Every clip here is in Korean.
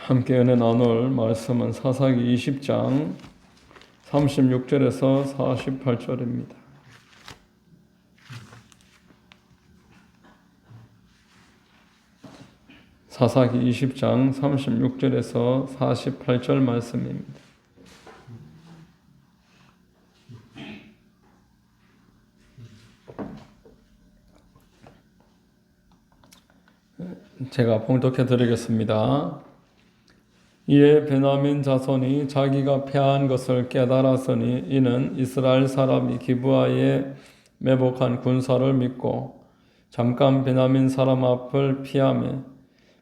함께 은혜 나눌 말씀은 사사기 20장 36절에서 48절입니다. 사사기 20장 36절에서 48절 말씀입니다. 제가 봉독해 드리겠습니다. 이에 베냐민 자손이 자기가 패한 것을 깨달았으니 이는 이스라엘 사람이 기브아에 매복한 군사를 믿고 잠깐 베냐민 사람 앞을 피하며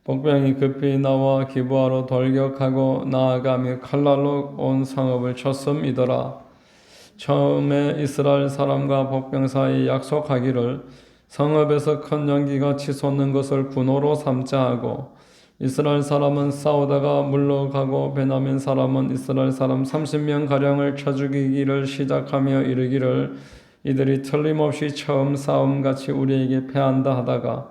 복병이 급히 나와 기브아로 돌격하고 나아가며 칼날로 온 성읍을 쳤음이더라. 처음에 이스라엘 사람과 복병 사이 약속하기를 성읍에서 큰 연기가 치솟는 것을 군호로 삼자 하고 이스라엘 사람은 싸우다가 물러가고 베냐민 사람은 이스라엘 사람 30명 가량을 쳐 죽이기를 시작하며 이르기를 이들이 틀림없이 처음 싸움같이 우리에게 패한다 하다가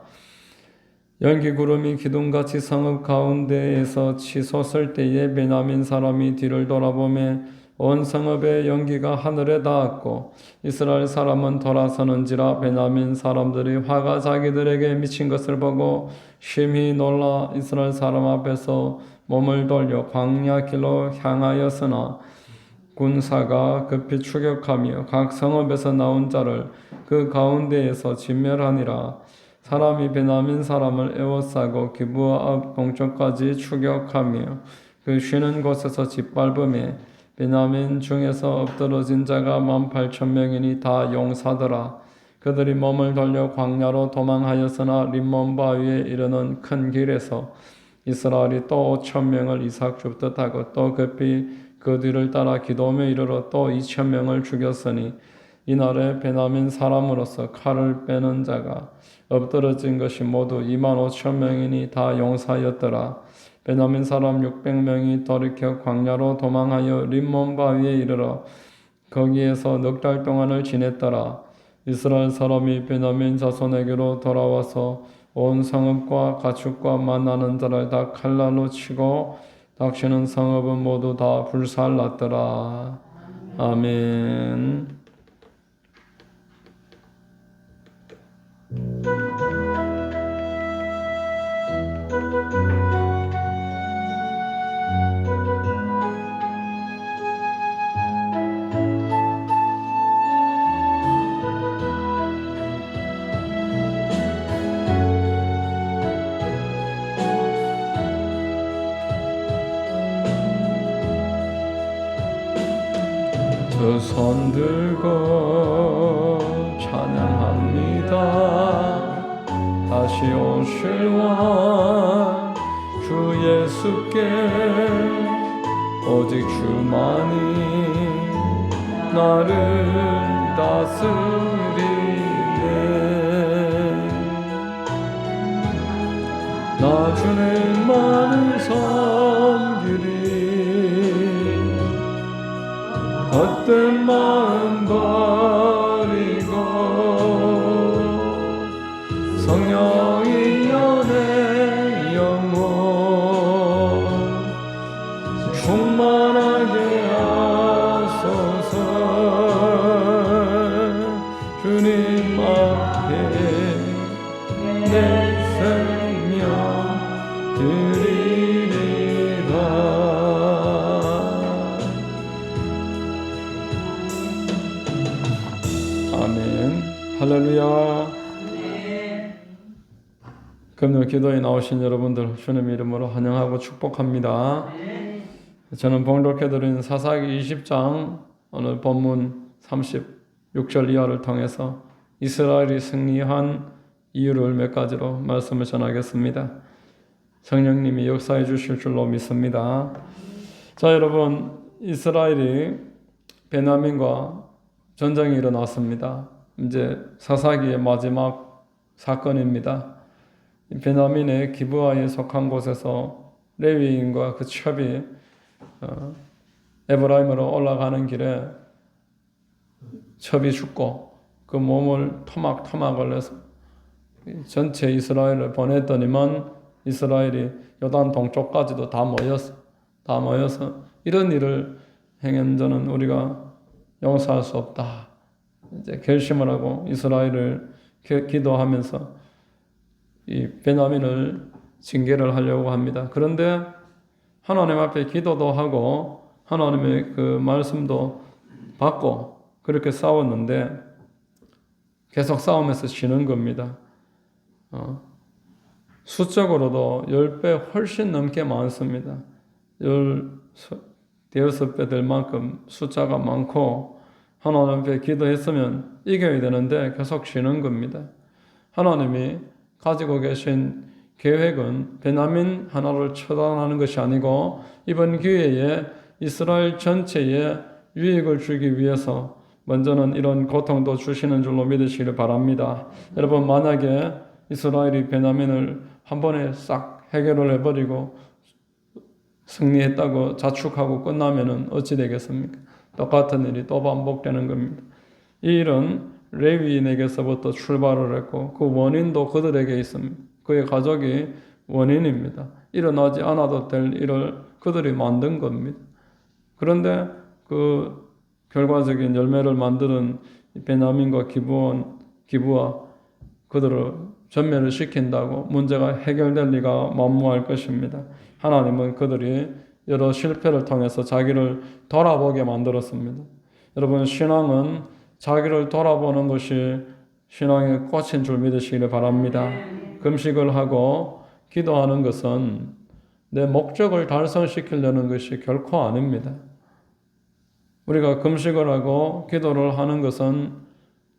연기 구름이 기둥같이 성읍 가운데에서 치솟을 때에 베냐민 사람이 뒤를 돌아보매 온 성읍의 연기가 하늘에 닿았고 이스라엘 사람은 돌아서는지라 베냐민 사람들이 화가 자기들에게 미친 것을 보고 심히 놀라 이스라엘 사람 앞에서 몸을 돌려 광야 길로 향하였으나 군사가 급히 추격하며 각 성읍에서 나온 자를 그 가운데에서 진멸하니라. 사람이 베냐민 사람을 에워싸고 기브아 앞 동쪽까지 추격하며 그 쉬는 곳에서 짓밟음에 베냐민 중에서 엎드러진 자가 18,000명이니 다 용사더라. 그들이 몸을 돌려 광야로 도망하였으나 림몬 바위에 이르는 큰 길에서 이스라엘이 또 5,000명을 이삭 줍듯 하고 또 급히 그 뒤를 따라 기돔에 이르러 또 2,000명을 죽였으니 이날에 베냐민 사람으로서 칼을 빼는 자가 엎드러진 것이 모두 25,000명이니 다 용사였더라. 베냐민 사람 600명이 돌이켜 광야로 도망하여 림몬 바위에 이르러 거기에서 넉 달 동안을 지냈더라. 이스라엘 사람이 베냐민 자손에게로 돌아와서 온 성읍과 가축과 만나는 자를 다 칼날로 치고 닥치는 성읍은 모두 다 불살랐더라. 아멘. 두 손 들고 찬양합니다. 다시 오실 왕 주 예수께 오직 주만이 나를 다스리네. 나 주님만을 섬기리. 헛된 마음 버리고 성령의 연애 영혼 충만하게 하소서. 주님 앞에 내 생명 드리리라. 아멘. 할렐루야. 금요 기도에 나오신 여러분들 주님 이름으로 환영하고 축복합니다. 저는 봉독해드린 사사기 20장 오늘 본문 36절 이하를 통해서 이스라엘이 승리한 이유를 몇 가지로 말씀을 전하겠습니다. 성령님이 역사해 주실 줄로 믿습니다. 자, 여러분, 이스라엘이 베냐민과 전쟁이 일어났습니다. 이제 사사기의 마지막 사건입니다. 베냐민의 기브아에 속한 곳에서 레위인과 그 첩이 에브라임으로 올라가는 길에 첩이 죽고 그 몸을 토막토막을 내서 전체 이스라엘을 보냈더니만 이스라엘이 요단 동쪽까지도 다 모여서 이런 일을 행한 저는 우리가 용서할 수 없다. 이제 결심을 하고 이스라엘을 기도하면서 이 베냐민을 징계를 하려고 합니다. 그런데 하나님 앞에 기도도 하고 하나님의 그 말씀도 받고 그렇게 싸웠는데 계속 싸우면서 지는 겁니다. 수적으로도 10배 훨씬 넘게 많습니다. 16배될 만큼 숫자가 많고 하나님 앞에 기도했으면 이겨야 되는데 계속 지는 겁니다. 하나님이 가지고 계신 계획은 베냐민 하나를 처단하는 것이 아니고 이번 기회에 이스라엘 전체에 유익을 주기 위해서 먼저는 이런 고통도 주시는 줄로 믿으시기를 바랍니다. 여러분 만약에 이스라엘이 베냐민을 한 번에 싹 해결을 해버리고 승리했다고 자축하고 끝나면은 어찌 되겠습니까? 똑같은 일이 또 반복되는 겁니다. 이 일은 레위인에게서부터 출발을 했고 그 원인도 그들에게 있습니다. 그의 가족이 원인입니다. 일어나지 않아도 될 일을 그들이 만든 겁니다. 그런데 그 결과적인 열매를 만드는 베냐민과 기브와 그들을 전멸을 시킨다고 문제가 해결될 리가 만무할 것입니다. 하나님은 그들이 여러 실패를 통해서 자기를 돌아보게 만들었습니다. 여러분 신앙은 자기를 돌아보는 것이 신앙의 꽃인 줄 믿으시기를 바랍니다. 금식을 하고 기도하는 것은 내 목적을 달성시키려는 것이 결코 아닙니다. 우리가 금식을 하고 기도를 하는 것은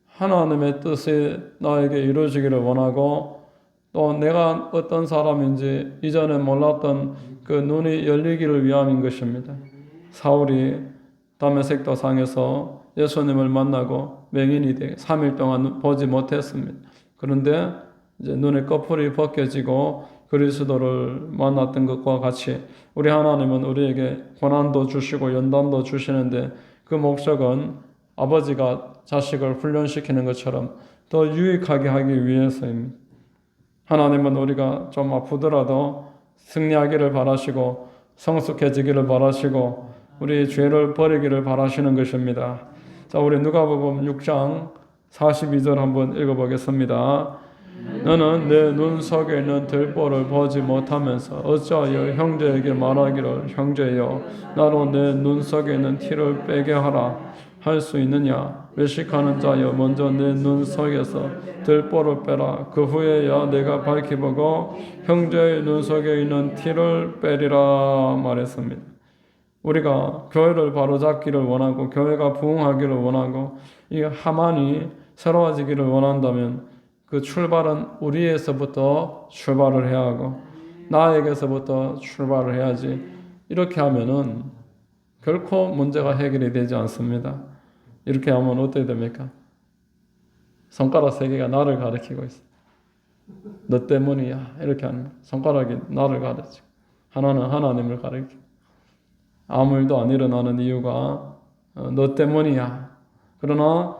하나님의 뜻이 나에게 이루어지기를 원하고 또 내가 어떤 사람인지 이전에 몰랐던 그 눈이 열리기를 위함인 것입니다. 사울이 다메섹 도상에서 예수님을 만나고 맹인이 돼 3일 동안 보지 못했습니다. 그런데 이제 눈의 꺼풀이 벗겨지고 그리스도를 만났던 것과 같이 우리 하나님은 우리에게 고난도 주시고 연단도 주시는데 그 목적은 아버지가 자식을 훈련시키는 것처럼 더 유익하게 하기 위해서입니다. 하나님은 우리가 좀 아프더라도 승리하기를 바라시고 성숙해지기를 바라시고 우리 죄를 버리기를 바라시는 것입니다. 자, 우리 누가복음 6장 42절 한번 읽어보겠습니다. 너는 내 눈 속에 있는 들보를 보지 못하면서 어찌하여 형제에게 말하기를 형제여 나로 내 눈 속에 있는 티를 빼게 하라 할 수 있느냐? 외식하는 자여 먼저 내 눈 속에서 들보를 빼라. 그 후에야 내가 밝히 보고 형제의 눈 속에 있는 티를 빼리라 말했습니다. 우리가 교회를 바로잡기를 원하고 교회가 부흥하기를 원하고 이 하만이 새로워지기를 원한다면 그 출발은 우리에서부터 출발을 해야 하고 나에게서부터 출발을 해야지. 이렇게 하면은 결코 문제가 해결이 되지 않습니다. 이렇게 하면 어떻게 됩니까? 손가락 3개가 나를 가리키고 있어. 너 때문이야. 이렇게 하는 손가락이 나를 가리키고 하나는 하나님을 가리키고 아무 일도 안 일어나는 이유가 너 때문이야. 그러나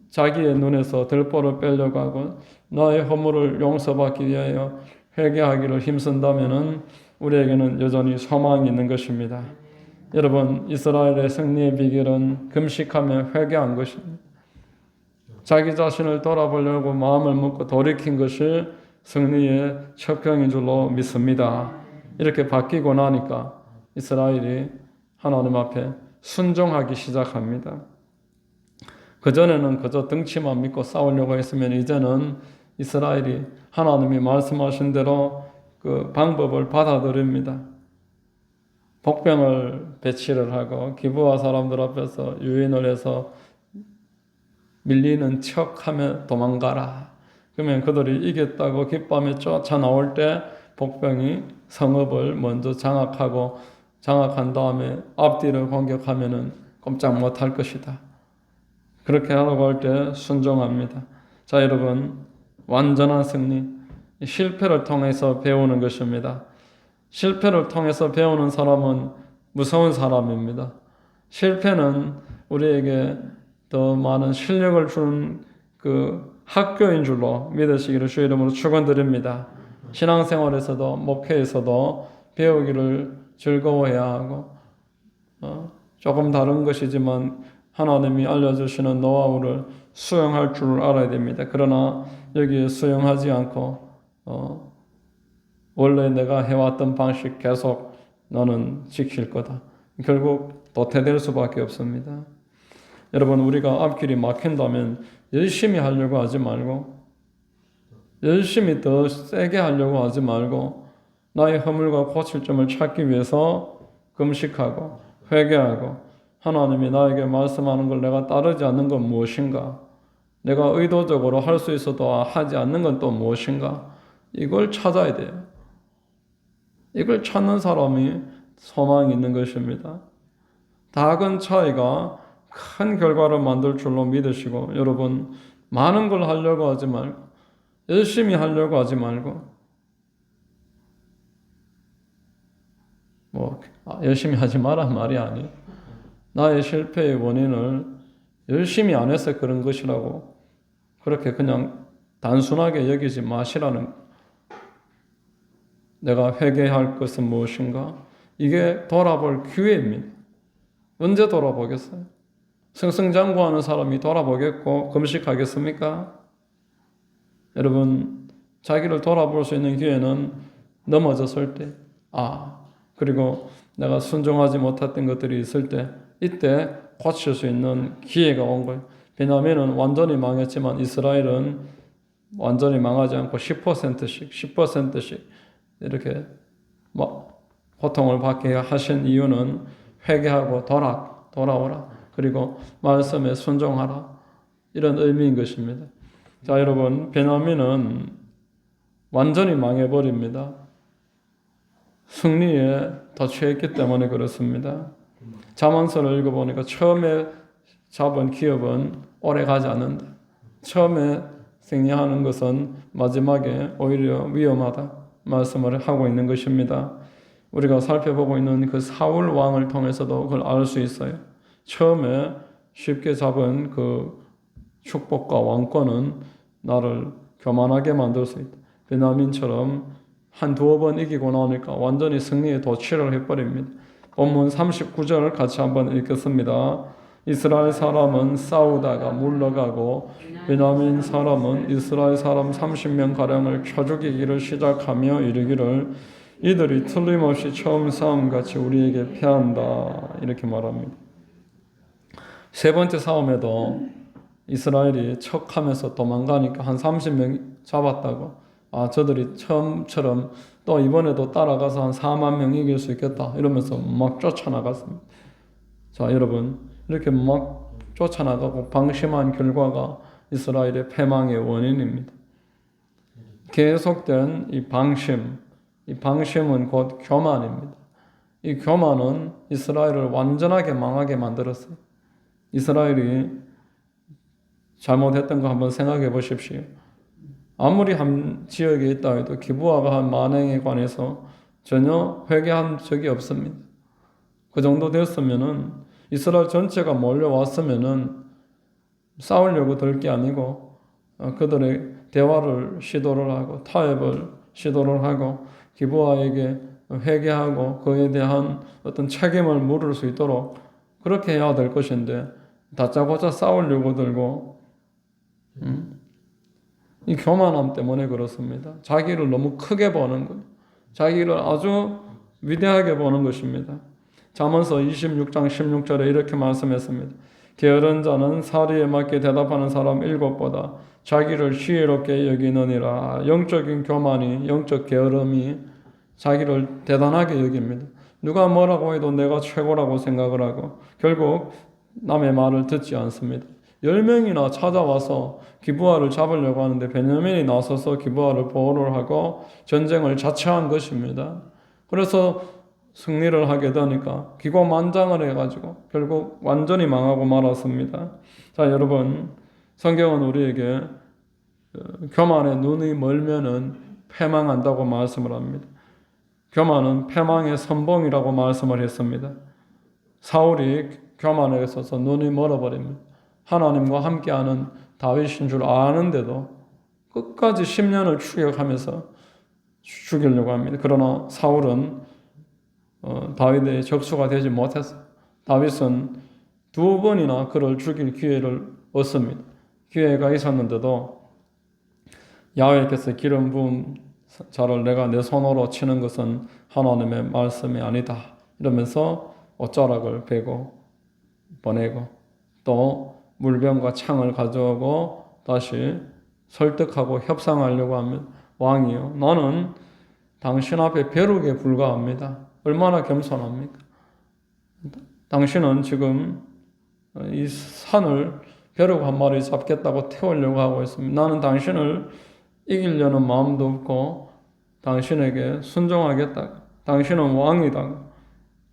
자기의 눈에서 들보를 빼려고 하고 나의 허물을 용서받기 위하여 회개하기를 힘쓴다면은 우리에게는 여전히 소망이 있는 것입니다. 여러분, 이스라엘의 승리의 비결은 금식하며 회개한 것입니다. 자기 자신을 돌아보려고 마음을 먹고 돌이킨 것이 승리의 척경인 줄로 믿습니다. 이렇게 바뀌고 나니까 이스라엘이 하나님 앞에 순종하기 시작합니다. 그전에는 그저 덩치만 믿고 싸우려고 했으면 이제는 이스라엘이 하나님이 말씀하신 대로 그 방법을 받아들입니다. 복병을 배치를 하고 기브아 사람들 앞에서 유인을 해서 밀리는 척하며 도망가라. 그러면 그들이 이겼다고 기쁨에 쫓아 나올 때 복병이 성읍을 먼저 장악한 다음에 앞뒤를 공격하면은 꼼짝 못할 것이다. 그렇게 하라고 할 때 순종합니다. 자, 여러분, 완전한 승리, 실패를 통해서 배우는 것입니다. 실패를 통해서 배우는 사람은 무서운 사람입니다. 실패는 우리에게 더 많은 실력을 주는 그 학교인 줄로 믿으시기를 주의 이름으로 축원드립니다. 신앙생활에서도 목회에서도 배우기를 즐거워해야 하고 조금 다른 것이지만 하나님이 알려주시는 노하우를 수용할 줄 알아야 됩니다. 그러나 여기에 수용하지 않고 원래 내가 해왔던 방식 계속 너는 지킬 거다. 결국 도태될 수밖에 없습니다. 여러분, 우리가 앞길이 막힌다면 열심히 하려고 하지 말고, 열심히 더 세게 하려고 하지 말고, 나의 허물과 고칠 점을 찾기 위해서 금식하고 회개하고, 하나님이 나에게 말씀하는 걸 내가 따르지 않는 건 무엇인가, 내가 의도적으로 할 수 있어도 하지 않는 건 또 무엇인가, 이걸 찾아야 돼요. 이걸 찾는 사람이 소망이 있는 것입니다. 작은 차이가 큰 결과를 만들 줄로 믿으시고, 여러분, 많은 걸 하려고 하지 말고, 열심히 하려고 하지 말고, 열심히 하지 마란 말이 아니에요. 나의 실패의 원인을 열심히 안 해서 그런 것이라고 그렇게 그냥 단순하게 여기지 마시라는 거예요. 내가 회개할 것은 무엇인가? 이게 돌아볼 기회입니다. 언제 돌아보겠어요? 승승장구하는 사람이 돌아보겠고 금식하겠습니까? 여러분, 자기를 돌아볼 수 있는 기회는 넘어졌을 때, 그리고 내가 순종하지 못했던 것들이 있을 때, 이때 고칠 수 있는 기회가 온 거예요. 베냐민은 완전히 망했지만 이스라엘은 완전히 망하지 않고 10%씩 이렇게 고통을 받게 하신 이유는 회개하고 돌아오라. 그리고 말씀에 순종하라. 이런 의미인 것입니다. 자, 여러분, 베냐민은 완전히 망해버립니다. 승리에 도취했기 때문에 그렇습니다. 잠언서를 읽어보니까 처음에 잡은 기업은 오래 가지 않는다. 처음에 승리하는 것은 마지막에 오히려 위험하다 말씀을 하고 있는 것입니다. 우리가 살펴보고 있는 그 사울 왕을 통해서도 그걸 알 수 있어요. 처음에 쉽게 잡은 그 축복과 왕권은 나를 교만하게 만들 수 있다. 베냐민처럼 두어 번 이기고 나니까 완전히 승리에 도취를 해버립니다. 본문 39절 같이 한번 읽겠습니다. 이스라엘 사람은 싸우다가 물러가고 베냐민 사람은 이스라엘 사람 30명가량을 쳐 죽이기를 시작하며 이르기를 이들이 틀림없이 처음 싸움같이 우리에게 패한다. 이렇게 말합니다. 세 번째 싸움에도 이스라엘이 척하면서 도망가니까 한 30명 잡았다고. 저들이 처음처럼 또 이번에도 따라가서 한 4만 명 이길 수 있겠다. 이러면서 막 쫓아나갔습니다. 자, 여러분, 이렇게 막 쫓아나가고 방심한 결과가 이스라엘의 패망의 원인입니다. 계속된 이 방심은 곧 교만입니다. 이 교만은 이스라엘을 완전하게 망하게 만들었어요. 이스라엘이 잘못했던 거 한번 생각해 보십시오. 아무리 한 지역에 있다 해도 기브아가 한 만행에 관해서 전혀 회개한 적이 없습니다. 그 정도 됐으면은 이스라엘 전체가 몰려왔으면은 싸우려고 들 게 아니고 그들의 대화를 시도를 하고 타협을 시도를 하고 기브아에게 회개하고 그에 대한 어떤 책임을 물을 수 있도록 그렇게 해야 될 것인데 다짜고짜 싸우려고 들고 이 교만함 때문에 그렇습니다. 자기를 너무 크게 보는 거예요. 자기를 아주 위대하게 보는 것입니다. 잠언서 26장 16절에 이렇게 말씀했습니다. 게으른 자는 사리에 맞게 대답하는 사람 7보다 자기를 지혜롭게 여기느니라. 영적인 교만이, 영적 게으름이 자기를 대단하게 여깁니다. 누가 뭐라고 해도 내가 최고라고 생각을 하고 결국 남의 말을 듣지 않습니다. 10명이나 찾아와서 기브아를 잡으려고 하는데 베냐민이 나서서 기브아를 보호를 하고 전쟁을 자처한 것입니다. 그래서 승리를 하게 되니까 기고만장을 해가지고 결국 완전히 망하고 말았습니다. 자, 여러분, 성경은 우리에게 교만에 눈이 멀면은 패망한다고 말씀을 합니다. 교만은 패망의 선봉이라고 말씀을 했습니다. 사울이 교만에 있어서 눈이 멀어버립니다. 하나님과 함께하는 다윗인 줄 아는데도 끝까지 10년을 추격하면서 죽이려고 합니다. 그러나 사울은 다윗의 적수가 되지 못했어요. 다윗은 두 번이나 그를 죽일 기회를 얻습니다. 기회가 있었는데도 야훼께서 기름 부은 자를 내가 내 손으로 치는 것은 하나님의 말씀이 아니다. 이러면서 옷자락을 베고 보내고 또 물병과 창을 가져오고 다시 설득하고 협상하려고 하면 왕이요, 나는 당신 앞에 벼룩에 불과합니다. 얼마나 겸손합니까? 당신은 지금 이 산을 벼룩 한 마리 잡겠다고 태우려고 하고 있습니다. 나는 당신을 이기려는 마음도 없고 당신에게 순종하겠다. 당신은 왕이다.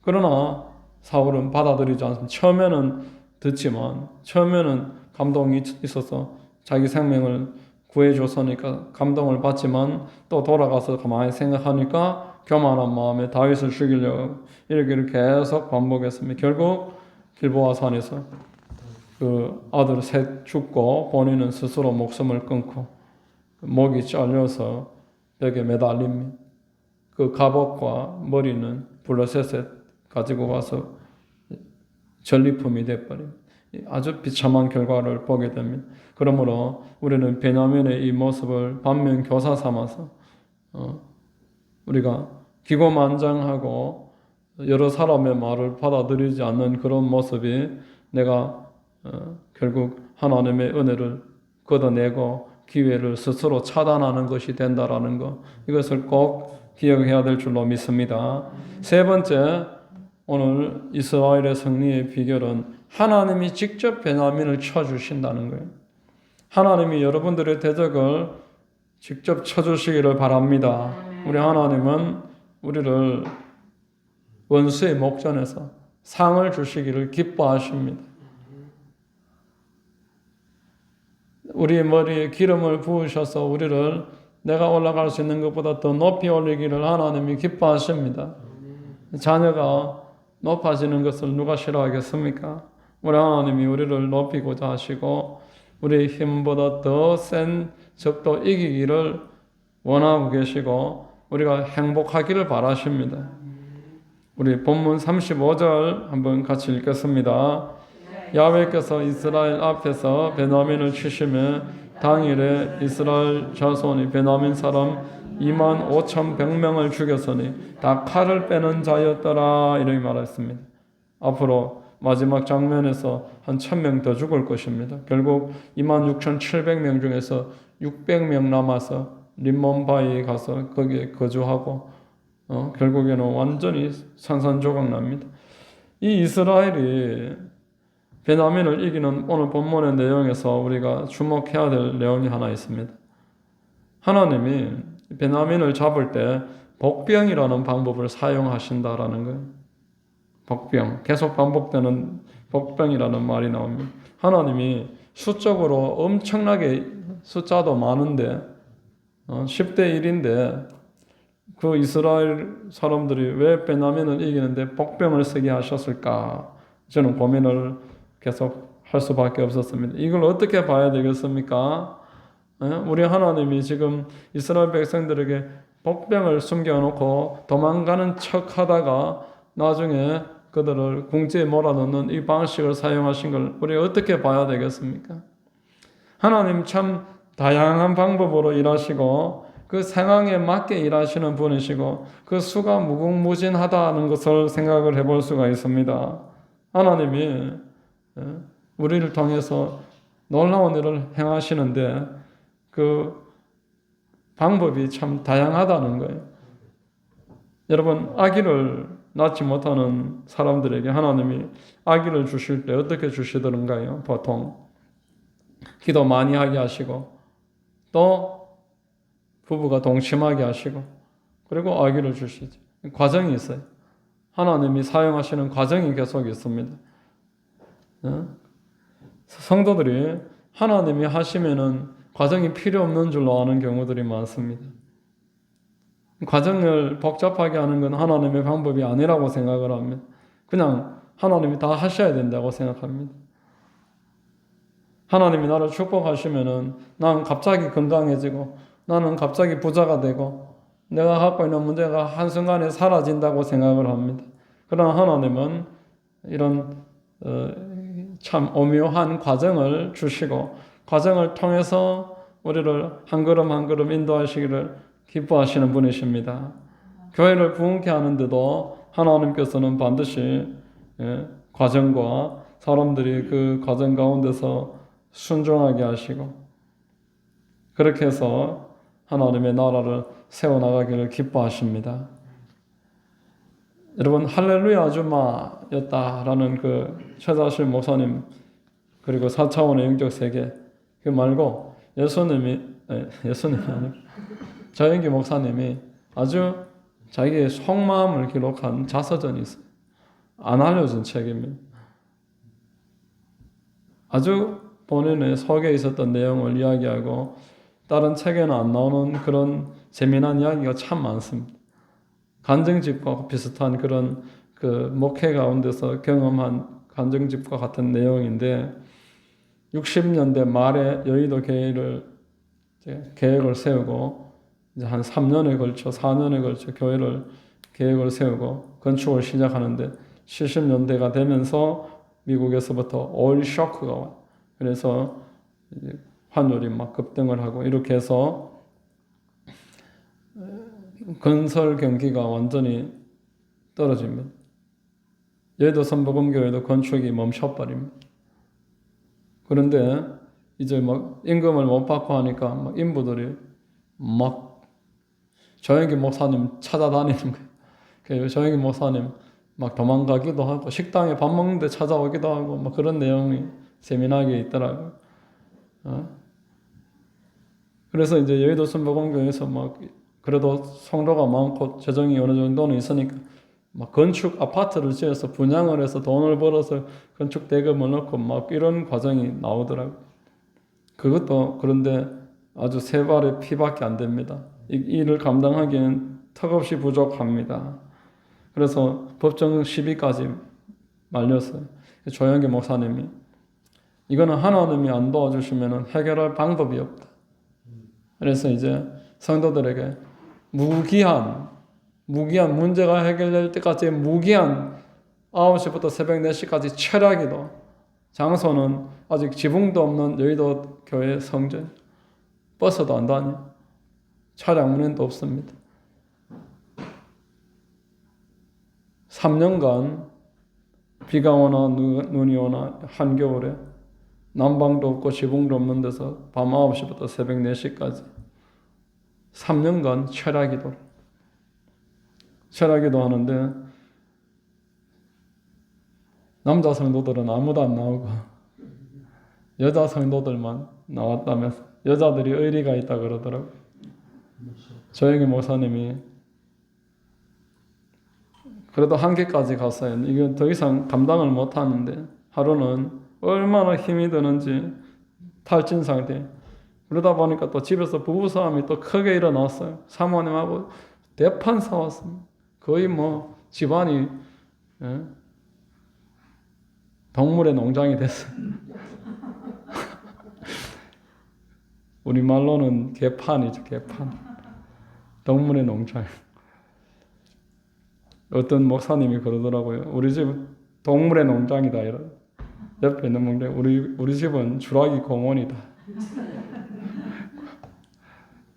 그러나 사울은 받아들이지 않습니다. 처음에는 듣지만, 처음에는 감동이 있어서 자기 생명을 구해줬으니까 감동을 받지만 또 돌아가서 가만히 생각하니까 교만한 마음에 다윗을 죽이려고 이렇게 계속 반복했습니다. 결국 길보아 산에서 그 아들 셋 죽고 본인은 스스로 목숨을 끊고 목이 잘려서 벽에 매달립니다. 그 갑옷과 머리는 블레셋에 가지고 가서 전리품이 돼버립니다. 아주 비참한 결과를 보게 됩니다. 그러므로 우리는 베냐민의 이 모습을 반면 교사 삼아서 우리가 기고만장하고 여러 사람의 말을 받아들이지 않는 그런 모습이 내가 결국 하나님의 은혜를 걷어내고 기회를 스스로 차단하는 것이 된다라는 것, 이것을 꼭 기억해야 될 줄로 믿습니다. 세 번째, 오늘 이스라엘의 승리의 비결은 하나님이 직접 베냐민을 쳐주신다는 거예요. 하나님이 여러분들의 대적을 직접 쳐주시기를 바랍니다. 우리 하나님은 우리를 원수의 목전에서 상을 주시기를 기뻐하십니다. 우리 머리에 기름을 부으셔서 우리를 내가 올라갈 수 있는 것보다 더 높이 올리기를 하나님이 기뻐하십니다. 자녀가 높아지는 것을 누가 싫어하겠습니까? 우리 하나님이 우리를 높이고자 하시고 우리의 힘보다 더 센 적도 이기기를 원하고 계시고 우리가 행복하기를 바라십니다. 우리 본문 35절 한번 같이 읽겠습니다. 야훼께서 이스라엘 앞에서 베냐민을 치시며 당일에 이스라엘 자손이 베냐민 사람 25,100명을 죽였으니 다 칼을 빼는 자였더라, 이렇게 말했습니다. 앞으로 마지막 장면에서 한 1,000명 더 죽을 것입니다. 결국 26,700명 중에서 600명 남아서 림몬바위에 가서 거기에 거주하고 결국에는 완전히 산산조각 납니다. 이 이스라엘이 베냐민을 이기는 오늘 본문의 내용에서 우리가 주목해야 될 내용이 하나 있습니다. 하나님이 베냐민을 잡을 때 복병이라는 방법을 사용하신다라는 거예요. 복병, 계속 반복되는 복병이라는 말이 나옵니다. 하나님이 수적으로 엄청나게 숫자도 많은데 10대 1인데 그 이스라엘 사람들이 왜 베냐민을 이기는데 복병을 쓰게 하셨을까? 저는 고민을 계속 할 수밖에 없었습니다. 이걸 어떻게 봐야 되겠습니까? 우리 하나님이 지금 이스라엘 백성들에게 복병을 숨겨놓고 도망가는 척 하다가 나중에 그들을 궁지에 몰아넣는 이 방식을 사용하신 걸 우리가 어떻게 봐야 되겠습니까? 하나님 참 다양한 방법으로 일하시고 그 상황에 맞게 일하시는 분이시고 그 수가 무궁무진하다는 것을 생각을 해볼 수가 있습니다. 하나님이 우리를 통해서 놀라운 일을 행하시는데 그 방법이 참 다양하다는 거예요. 여러분, 아기를 낳지 못하는 사람들에게 하나님이 아기를 주실 때 어떻게 주시던가요? 보통 기도 많이 하게 하시고 또 부부가 동침하게 하시고 그리고 아기를 주시죠. 과정이 있어요. 하나님이 사용하시는 과정이 계속 있습니다. 성도들이 하나님이 하시면은 과정이 필요 없는 줄로 아는 경우들이 많습니다. 과정을 복잡하게 하는 건 하나님의 방법이 아니라고 생각을 합니다. 그냥 하나님이 다 하셔야 된다고 생각합니다. 하나님이 나를 축복하시면은 나는 갑자기 건강해지고 나는 갑자기 부자가 되고 내가 갖고 있는 문제가 한순간에 사라진다고 생각을 합니다. 그러나 하나님은 이런 참 오묘한 과정을 주시고 과정을 통해서 우리를 한 걸음 한 걸음 인도하시기를 기뻐하시는 분이십니다. 교회를 부흥케 하는데도 하나님께서는 반드시 과정과 사람들이 그 과정 가운데서 순종하게 하시고 그렇게 해서 하나님의 나라를 세워나가기를 기뻐하십니다. 여러분 할렐루야 아줌마였다라는 그 최다실 목사님 그리고 4차원의 영적 세계 그 말고 예수님이 아니고 저영기 목사님이 아주 자기의 속마음을 기록한 자서전이 있어요. 안 알려진 책입니다. 아주 본인의 속에 있었던 내용을 이야기하고 다른 책에는 안 나오는 그런 재미난 이야기가 참 많습니다. 간증집과 비슷한 그런 그 목회 가운데서 경험한 간증집과 같은 내용인데 60년대 말에 여의도 교회를 계획을 세우고 이제 한 3년에 걸쳐 4년에 걸쳐 교회를 계획을 세우고 건축을 시작하는데 70년대가 되면서 미국에서부터 오일 쇼크가 와요. 그래서 환율이 막 급등을 하고 이렇게 해서 건설 경기가 완전히 떨어집니다. 여의도 선복음교회도 건축이 멈춰버립니다. 그런데 이제 막 임금을 못 받고 하니까 막 인부들이 막 조영기 목사님 찾아다니는 거예요. 그래서 조영기 목사님 막 도망가기도 하고 식당에 밥 먹는데 찾아오기도 하고 막 그런 내용이 재미나게 있더라고요. 그래서 이제 여의도 선복음교회에서 막 그래도 성도가 많고 재정이 어느 정도는 있으니까 막 건축 아파트를 지어서 분양을 해서 돈을 벌어서 건축 대금을 넣고 막 이런 과정이 나오더라고요. 그것도 그런데 아주 세 발의 피밖에 안 됩니다. 이 일을 감당하기에는 턱없이 부족합니다. 그래서 법정 시비까지 말렸어요. 조영기 목사님이 이거는 하나님이 안 도와주시면 해결할 방법이 없다. 그래서 이제 성도들에게 무기한 문제가 해결될 때까지 무기한 9시부터 새벽 4시까지 철야기도 장소는 아직 지붕도 없는 여의도 교회 성전 버스도 안 다녀 차량 운행도 없습니다. 3년간 비가 오나 눈이 오나 한겨울에 난방도 없고 지붕도 없는 데서 밤 9시부터 새벽 4시까지 3년간 철야기도 하는데 남자 성도들은 아무도 안 나오고 여자 성도들만 나왔다면서 여자들이 의리가 있다 그러더라고요. 조영기 목사님이 그래도 한계까지 갔어요. 이건 더 이상 감당을 못 하는데 하루는 얼마나 힘이 드는지 탈진 상태. 그러다 보니까 또 집에서 부부싸움이 또 크게 일어났어요. 사모님하고 대판 싸웠습니다. 거의 뭐 집안이 동물의 농장이 됐어요. 우리말로는 개판이죠, 개판. 동물의 농장. 어떤 목사님이 그러더라고요. 우리 집 동물의 농장이다. 이런. 옆에 있는 문제 우리 집은 주라기 공원이다.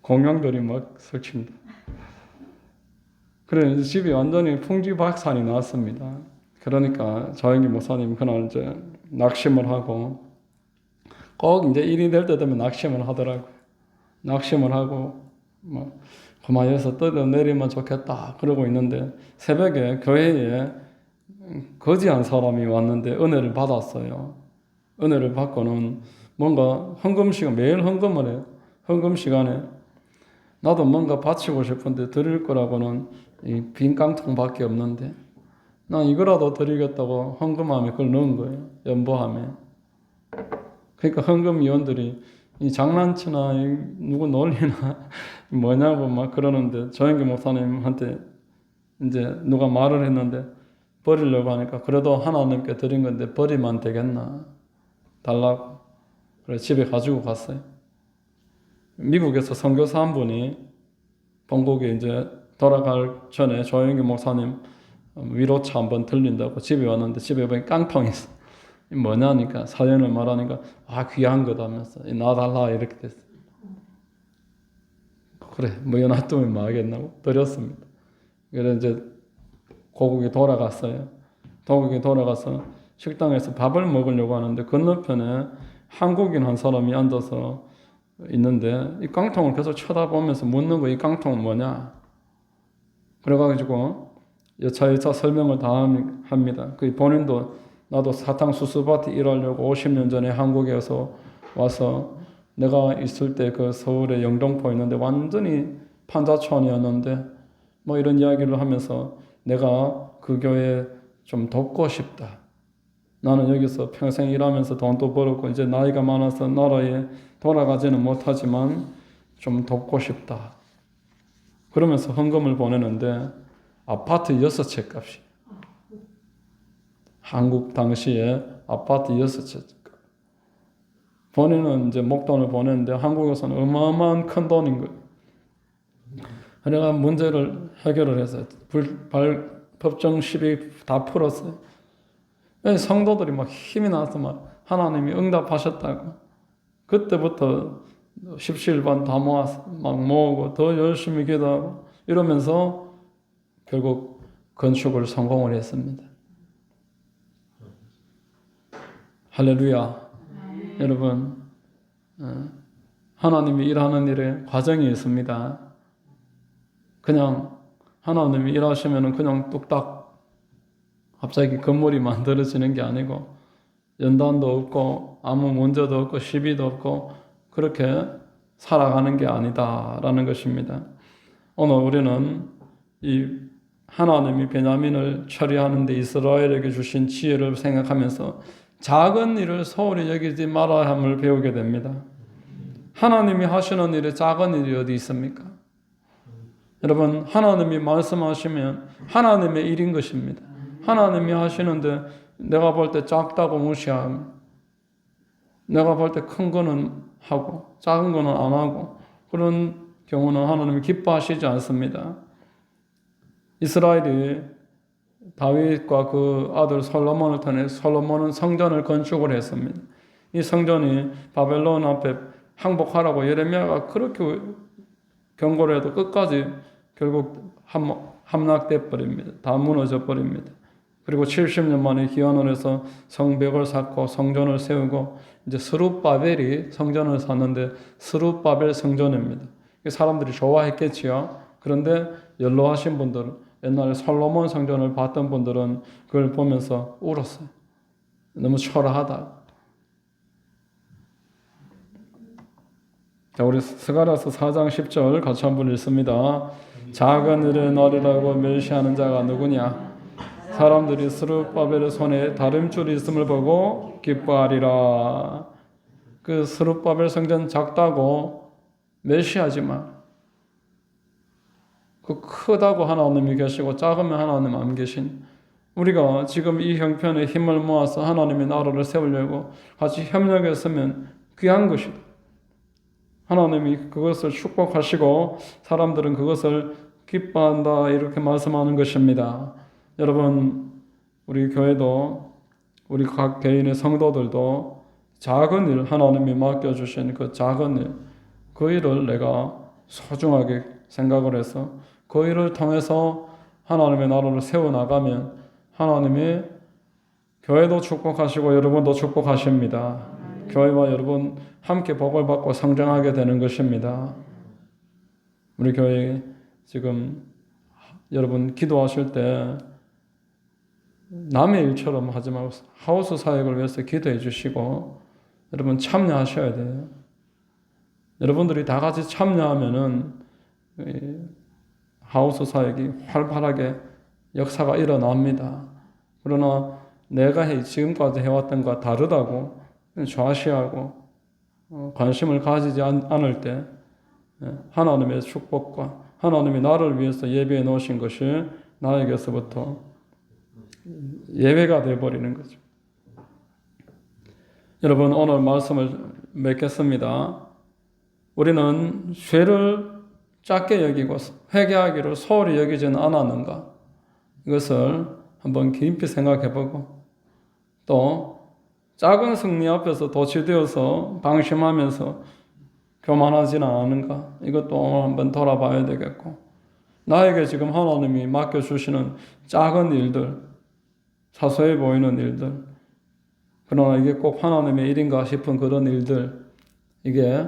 공룡들이 막 설칩니다. 그래 집이 완전히 풍지박산이 났습니다. 그러니까 조영기 목사님 그날 이제 낙심을 하고 꼭 이제 일이 될 때 되면 낙심을 하더라고요. 낙심을 하고 뭐 그만 여기서 떨어내리면 좋겠다 그러고 있는데 새벽에 교회에 거지한 사람이 왔는데 은혜를 받았어요. 은혜를 받고는 뭔가 매일 헌금을 해요. 헌금 시간에 나도 뭔가 바치고 싶은데 드릴 거라고는 이 빈 깡통밖에 없는데 난 이거라도 드리겠다고 헌금함에 그걸 넣은 거예요. 연보함에. 그러니까 헌금위원들이 이 장난치나 누구 놀리나 뭐냐고 막 그러는데 조영기 목사님한테 이제 누가 말을 했는데 버리려고 하니까 그래도 하나님께 드린 건데 버리면 되겠나 달라고 그래서 집에 가지고 갔어요. 미국에서 선교사 한 분이 본국에 이제 돌아갈 전에 조영기 목사님 위로차 한번 들린다고 집에 왔는데 집에 보니 깡통이 있어. 뭐냐니까 사연을 말하니까 귀한 거다면서 놔달라 이렇게 됐어. 그래 뭐 놔두면 뭐 하겠나고 드렸습니다. 그래서 이제 고국에 돌아갔어요. 고국에 돌아가서 식당에서 밥을 먹으려고 하는데 건너편에 한국인 한 사람이 앉아서 있는데 이 깡통을 계속 쳐다보면서 묻는 거, 이 깡통은 뭐냐? 그래가지고 여차여차 설명을 다 합니다. 그 본인도 나도 사탕수수밭에 일하려고 50년 전에 한국에 와서 내가 있을 때 그 서울에 영등포 있는데 완전히 판자촌이었는데 뭐 이런 이야기를 하면서 내가 그 교회 좀 돕고 싶다. 나는 여기서 평생 일하면서 돈도 벌었고 이제 나이가 많아서 나라에 돌아가지는 못하지만 좀 돕고 싶다. 그러면서 헌금을 보내는데 아파트 6채 값이. 한국 당시에 아파트 6채 값. 본인은 이제 목돈을 보냈는데 한국에서는 어마어마한 큰 돈인 거예요. 내가 문제를 해결을 해서 법정 시비 다 풀었어요. 성도들이 막 힘이 나서 막 하나님이 응답하셨다고. 그때부터 십시일반 다 모아서 막 모으고 더 열심히 기도하고 이러면서 결국 건축을 성공을 했습니다. 할렐루야. 여러분, 하나님이 일하는 일에 과정이 있습니다. 그냥 하나님이 일하시면 그냥 뚝딱 갑자기 건물이 만들어지는 게 아니고 연단도 없고 아무 문제도 없고 시비도 없고 그렇게 살아가는 게 아니다라는 것입니다. 오늘 우리는 이 하나님이 베냐민을 처리하는 데 이스라엘에게 주신 지혜를 생각하면서 작은 일을 소홀히 여기지 말아야 함을 배우게 됩니다. 하나님이 하시는 일에 작은 일이 어디 있습니까? 여러분, 하나님이 말씀하시면 하나님의 일인 것입니다. 하나님이 하시는데 내가 볼 때 작다고 무시하고 내가 볼 때 큰 거는 하고 작은 거는 안 하고 그런 경우는 하나님이 기뻐하시지 않습니다. 이스라엘이 다윗과 그 아들 솔로몬을 통해 솔로몬은 성전을 건축을 했습니다. 이 성전이 바벨론 앞에 항복하라고 예레미야가 그렇게 경고를 해도 끝까지 결국 함락돼 버립니다. 다 무너져 버립니다. 그리고 70년 만에 기원을 해서 성벽을 쌓고 성전을 세우고 이제 스룹바벨이 성전을 샀는데 스룹바벨 성전입니다. 사람들이 좋아했겠지요. 그런데 연로하신 분들은 옛날에 솔로몬 성전을 봤던 분들은 그걸 보면서 울었어요. 너무 초라하다. 자, 우리 스가랴서 4장 10절 같이 한번 읽습니다. 작은 일에 너리라고 멸시하는 자가 누구냐? 사람들이 스룹바벨의 손에 다림줄이 있음을 보고 기뻐하리라. 그 스룹바벨 성전 작다고 멸시하지 마. 그 크다고 하나님이 계시고 작으면 하나님 안 계신. 우리가 지금 이 형편에 힘을 모아서 하나님의 나라를 세우려고 같이 협력했으면 귀한 것이다. 하나님이 그것을 축복하시고 사람들은 그것을 기뻐한다 이렇게 말씀하는 것입니다. 여러분, 우리 교회도 우리 각 개인의 성도들도 작은 일, 하나님이 맡겨주신 그 작은 일, 그 일을 내가 소중하게 생각을 해서 그 일을 통해서 하나님의 나라를 세워나가면 하나님이 교회도 축복하시고 여러분도 축복하십니다. 교회와 여러분 함께 복을 받고 성장하게 되는 것입니다. 우리 교회 지금 여러분 기도하실 때 남의 일처럼 하지 말고 하우스 사역을 위해서 기도해 주시고 여러분 참여하셔야 돼요. 여러분들이 다 같이 참여하면은 하우스 사역이 활발하게 역사가 일어납니다. 그러나 내가 지금까지 해왔던 것과 다르다고 좌시하고 관심을 가지지 않을 때 하나님의 축복과 하나님이 나를 위해서 예배해 놓으신 것이 나에게서부터 예외가 되어버리는 거죠. 여러분, 오늘 말씀을 맺겠습니다. 우리는 죄를 작게 여기고 회개하기를 소홀히 여기지는 않았는가? 이것을 한번 깊이 생각해보고 또 작은 승리 앞에서 도취되어서 방심하면서 교만하지는 않은가? 이것도 오늘 한번 돌아봐야 되겠고 나에게 지금 하나님이 맡겨주시는 작은 일들, 사소해 보이는 일들, 그러나 이게 꼭 하나님의 일인가 싶은 그런 일들, 이게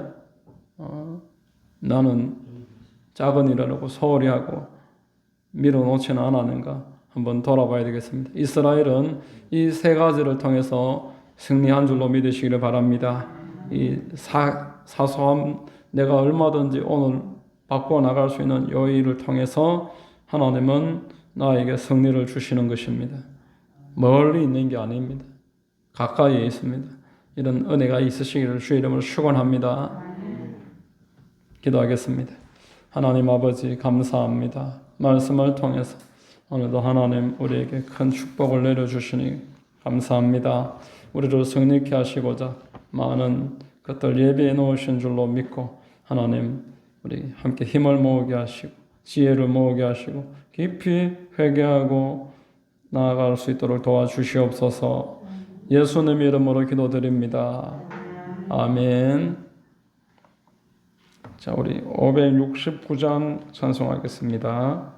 나는 작은 일이라고 소홀히 하고 밀어놓지는 않았는가 한번 돌아봐야 되겠습니다. 이스라엘은 이 세 가지를 통해서 승리한 줄로 믿으시기를 바랍니다. 이 사소한 내가 얼마든지 오늘 바꿔 나갈 수 있는 이 일을 통해서 하나님은 나에게 승리를 주시는 것입니다. 멀리 있는 게 아닙니다. 가까이에 있습니다. 이런 은혜가 있으시기를 주의 이름으로 축원합니다. 기도하겠습니다. 하나님 아버지 감사합니다. 말씀을 통해서 오늘도 하나님 우리에게 큰 축복을 내려주시니 감사합니다. 우리를 승리케 하시고자 많은 것들 예비해 놓으신 줄로 믿고 하나님 우리 함께 힘을 모으게 하시고 지혜를 모으게 하시고 깊이 회개하고 나아갈 수 있도록 도와주시옵소서. 예수님 이름으로 기도드립니다. 아멘. 자, 우리 569장 찬송하겠습니다.